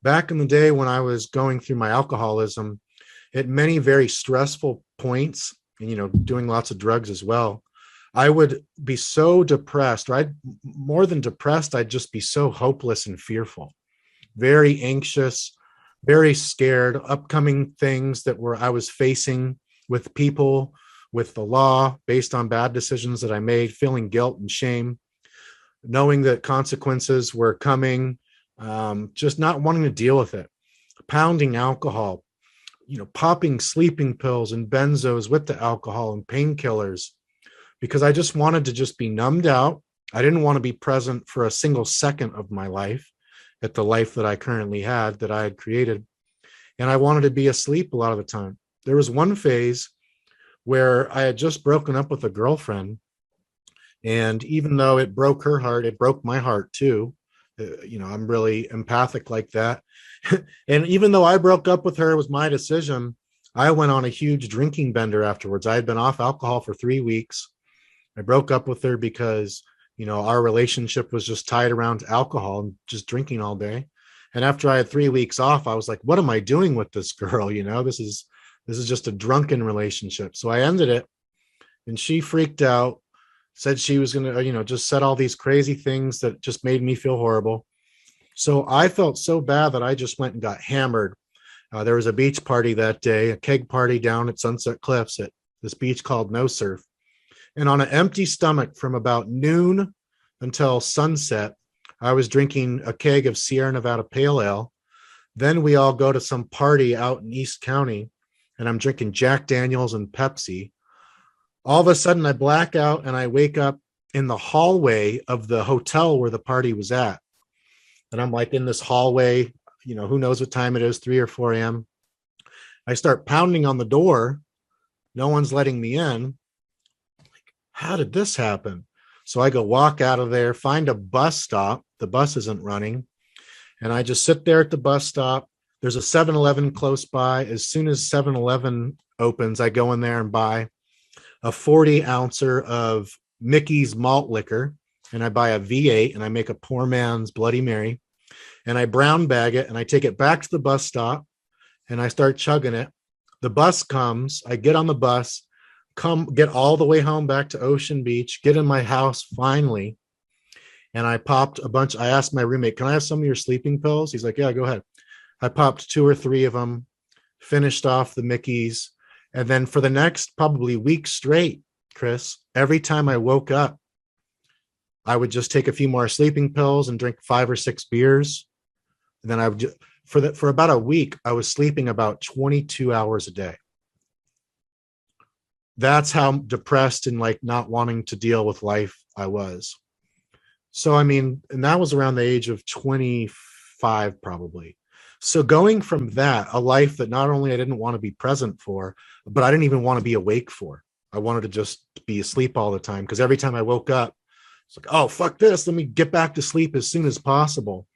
Back in the day when I was going through my alcoholism, at many very stressful points, and doing lots of drugs as well, I would be so depressed, or I'd more than depressed, I'd just be so hopeless and fearful, very anxious, very scared, upcoming things that were I was facing with people, with the law, based on bad decisions that I made, feeling guilt and shame, knowing that consequences were coming, just not wanting to deal with it, pounding alcohol, popping sleeping pills and benzos with the alcohol and painkillers, because I just wanted to just be numbed out. I didn't want to be present for a single second of my life at the life that I currently had, that I had created. And I wanted to be asleep a lot of the time. There was one phase where I had just broken up with a girlfriend. And even though it broke her heart, it broke my heart too. I'm really empathic like that. And even though I broke up with her, it was my decision. I went on a huge drinking bender afterwards. I had been off alcohol for 3 weeks. I broke up with her because, our relationship was just tied around alcohol and just drinking all day. And after I had 3 weeks off, I was like, what am I doing with this girl? This is just a drunken relationship. So I ended it, and she freaked out, said she was going to, just said all these crazy things that just made me feel horrible. So I felt so bad that I just went and got hammered. There was a beach party that day, a keg party down at Sunset Cliffs at this beach called No Surf. And on an empty stomach from about noon until sunset, I was drinking a keg of Sierra Nevada Pale Ale. Then we all go to some party out in East County, and I'm drinking Jack Daniels and Pepsi. All of a sudden, I black out and I wake up in the hallway of the hotel where the party was at. And I'm like in this hallway, who knows what time it is, 3 or 4 a.m. I start pounding on the door. No one's letting me in. How did this happen? So I go walk out of there, find a bus stop. The bus isn't running. And I just sit there at the bus stop. There's a 7-Eleven close by. As soon as 7-Eleven opens, I go in there and buy a 40-ouncer of Mickey's malt liquor. And I buy a V8 and I make a poor man's Bloody Mary. And I brown bag it and I take it back to the bus stop and I start chugging it. The bus comes. I get on the bus, get all the way home back to Ocean Beach, get in my house finally. And I popped a bunch. I asked my roommate, can I have some of your sleeping pills? He's like, yeah, go ahead. I popped 2 or 3 of them, finished off the Mickey's. And then for the next probably week straight, Chris, every time I woke up, I would just take a few more sleeping pills and drink 5 or 6 beers. And then I would, for about a week, I was sleeping about 22 hours a day. That's how depressed and like not wanting to deal with life I was. So, and that was around the age of 25, probably. So going from that, a life that not only I didn't want to be present for, but I didn't even want to be awake for. I wanted to just be asleep all the time, because every time I woke up, it's like, oh, fuck this. Let me get back to sleep as soon as possible.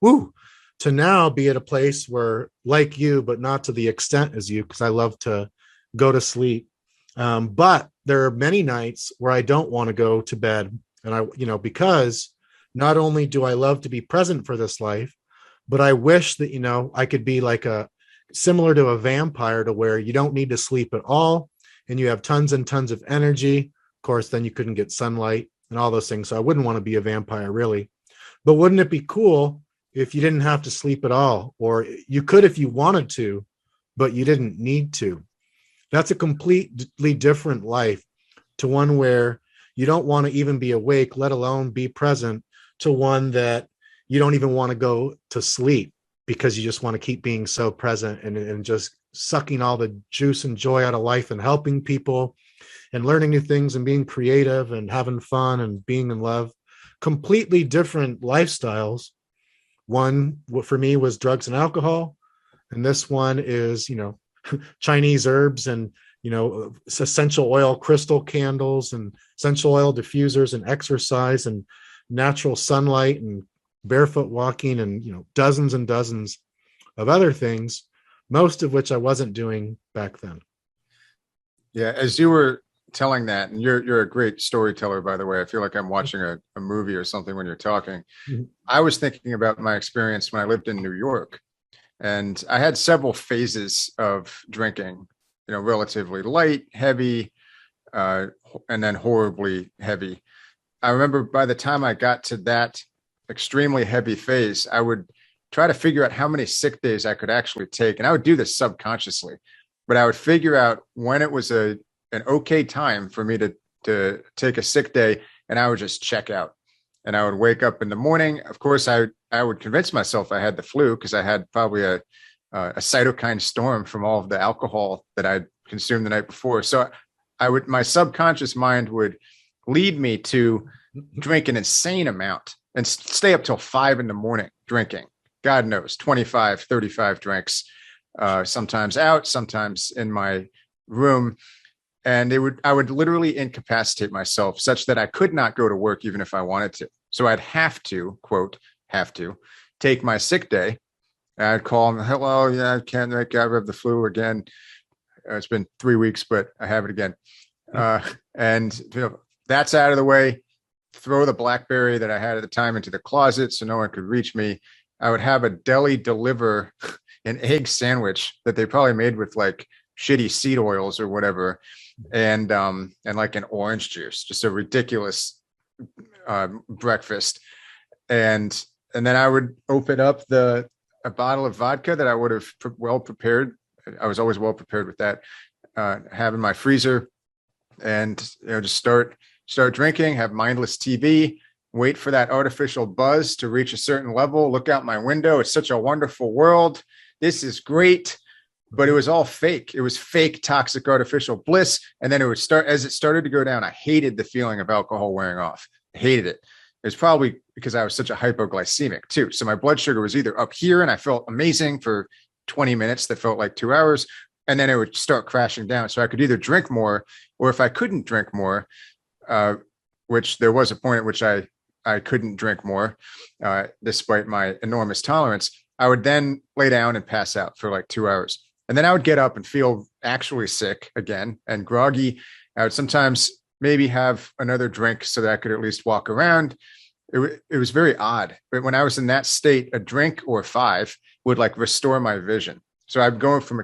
Woo. To now be at a place where, like you, but not to the extent as you, because I love to go to sleep. But there are many nights where I don't want to go to bed. And because not only do I love to be present for this life, but I wish that, I could be like similar to a vampire, to where you don't need to sleep at all and you have tons and tons of energy. Of course, then you couldn't get sunlight and all those things. So I wouldn't want to be a vampire, really. But wouldn't it be cool if you didn't have to sleep at all? Or you could if you wanted to, but you didn't need to. That's a completely different life, to one where you don't want to even be awake, let alone be present, to one that you don't even want to go to sleep because you just want to keep being so present and just sucking all the juice and joy out of life and helping people and learning new things and being creative and having fun and being in love. Completely different lifestyles. One, for me, was drugs and alcohol. And this one is, Chinese herbs and, essential oil crystal candles and essential oil diffusers and exercise and natural sunlight and barefoot walking and, dozens and dozens of other things, most of which I wasn't doing back then. Yeah. As you were telling that, and you're a great storyteller, by the way. I feel like I'm watching a movie or something when you're talking. Mm-hmm. I was thinking about my experience when I lived in New York. And I had several phases of drinking, relatively light, heavy, and then horribly heavy. I remember by the time I got to that extremely heavy phase, I would try to figure out how many sick days I could actually take. And I would do this subconsciously, but I would figure out when it was an okay time for me to take a sick day, and I would just check out. And I would wake up in the morning. Of course, I would convince myself I had the flu because I had probably a cytokine storm from all of the alcohol that I'd consumed the night before. So my subconscious mind would lead me to drink an insane amount and stay up till 5 a.m. drinking. God knows, 25, 35 drinks, sometimes out, sometimes in my room. And I would literally incapacitate myself such that I could not go to work even if I wanted to. So I'd have to, quote, have to take my sick day. I'd call them, hello, yeah, I can't make it. I have the flu again. It's been 3 weeks, but I have it again. And that's out of the way. Throw the BlackBerry that I had at the time into the closet so no one could reach me. I would have a deli deliver an egg sandwich that they probably made with like shitty seed oils or whatever, and like an orange juice, just a ridiculous breakfast. And then I would open up a bottle of vodka that I would have well prepared. I was always well prepared with that. Have in my freezer, and just start drinking. Have mindless TV. Wait for that artificial buzz to reach a certain level. Look out my window. It's such a wonderful world. This is great. But it was all fake. It was fake, toxic, artificial bliss. And then as it started to go down, I hated the feeling of alcohol wearing off. I hated it. It was probably because I was such a hypoglycemic too. So my blood sugar was either up here and I felt amazing for 20 minutes that felt like 2 hours, and then it would start crashing down. So I could either drink more, or if I couldn't drink more, which there was a point at which I couldn't drink more, despite my enormous tolerance, I would then lay down and pass out for like 2 hours. And then I would get up and feel actually sick again and groggy. I would sometimes maybe have another drink so that I could at least walk around. It was very odd. But when I was in that state, a drink or 5 would like restore my vision. So I'd be going from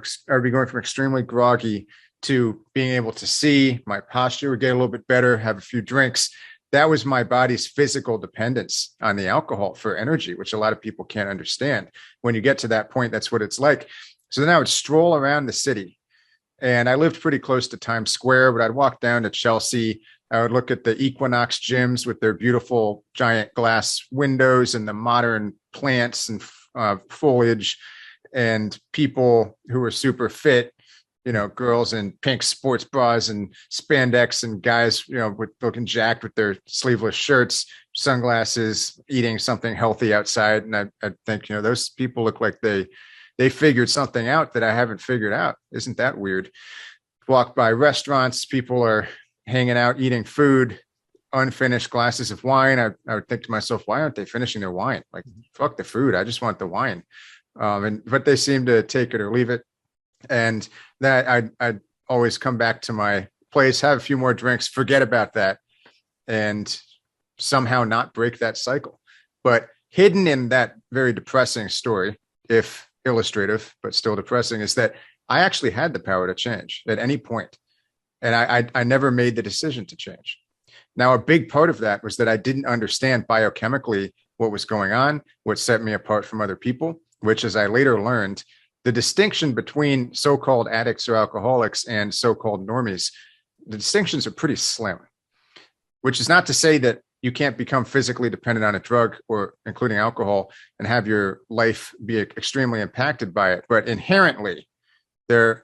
extremely groggy to being able to see. My posture would get a little bit better, have a few drinks. That was my body's physical dependence on the alcohol for energy, which a lot of people can't understand. When you get to that point, that's what it's like. So then I would stroll around the city, and I lived pretty close to Times Square, but I'd walk down to Chelsea. I would look at the Equinox gyms with their beautiful giant glass windows and the modern plants and foliage, and people who were super fit, girls in pink sports bras and spandex, and guys, with looking jacked with their sleeveless shirts, sunglasses, eating something healthy outside. And I think, those people look like they figured something out that I haven't figured out. Isn't that weird? Walk by restaurants, people are hanging out, eating food, unfinished glasses of wine. I would think to myself, why aren't they finishing their wine? Like, fuck the food. I just want the wine. But they seem to take it or leave it. And that I'd always come back to my place, have a few more drinks, forget about that, and somehow not break that cycle. But hidden in that very depressing story, if illustrative, but still depressing, is that I actually had the power to change at any point. And I never made the decision to change. Now, a big part of that was that I didn't understand biochemically what was going on, what set me apart from other people, which, as I later learned, the distinction between so-called addicts or alcoholics and so-called normies, the distinctions are pretty slim, which is not to say that you can't become physically dependent on a drug, or including alcohol, and have your life be extremely impacted by it. But inherently,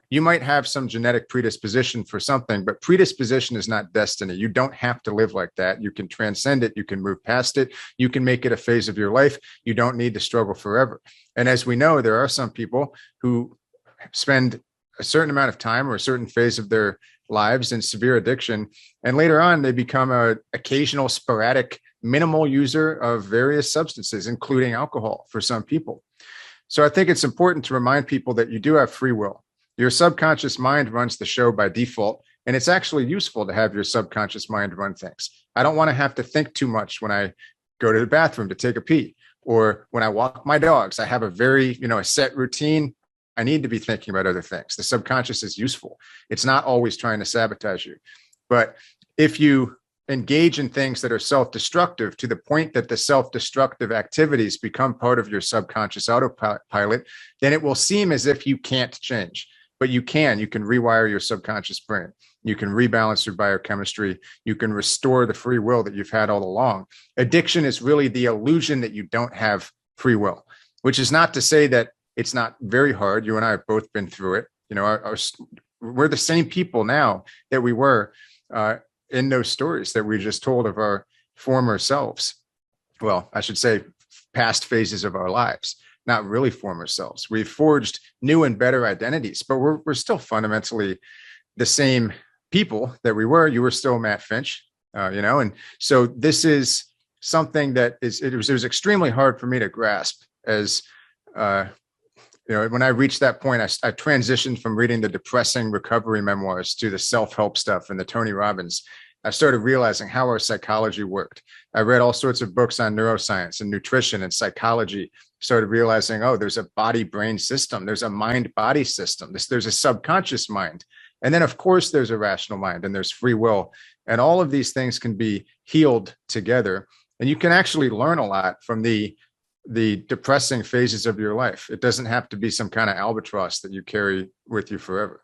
you might have some genetic predisposition for something, but predisposition is not destiny. You don't have to live like that. You can transcend it. You can move past it. You can make it a phase of your life. You don't need to struggle forever. And as we know, there are some people who spend a certain amount of time or a certain phase of their lives in severe addiction, and later on they become an occasional, sporadic, minimal user of various substances, including alcohol for some people. So I think it's important to remind people that you do have free will. Your subconscious mind runs the show by default, and it's actually useful to have your subconscious mind run things. I don't want to have to think too much when I go to the bathroom to take a pee. Or when I walk my dogs, I have a very, a set routine. I need to be thinking about other things. The subconscious is useful. It's not always trying to sabotage you. But if you engage in things that are self-destructive to the point that the self-destructive activities become part of your subconscious autopilot, then it will seem as if you can't change. But you can rewire your subconscious brain. You can rebalance your biochemistry. You can restore the free will that you've had all along. Addiction is really the illusion that you don't have free will, which is not to say that it's not very hard. You and I have both been through it. We're the same people now that we were in those stories that we just told of our former selves. Well, I should say past phases of our lives, not really former selves. We've forged new and better identities, but we're still fundamentally the same people that we were. You were still Matt Finch, and so this is something that it was extremely hard for me to grasp as, when I reached that point, I transitioned from reading the depressing recovery memoirs to the self-help stuff and the Tony Robbins. I started realizing how our psychology worked. I read all sorts of books on neuroscience and nutrition and psychology. Started realizing, there's a body-brain system. There's a mind-body system. There's a subconscious mind. And then, of course, there's a rational mind and there's free will. And all of these things can be healed together. And you can actually learn a lot from the depressing phases of your life. It doesn't have to be some kind of albatross that you carry with you forever.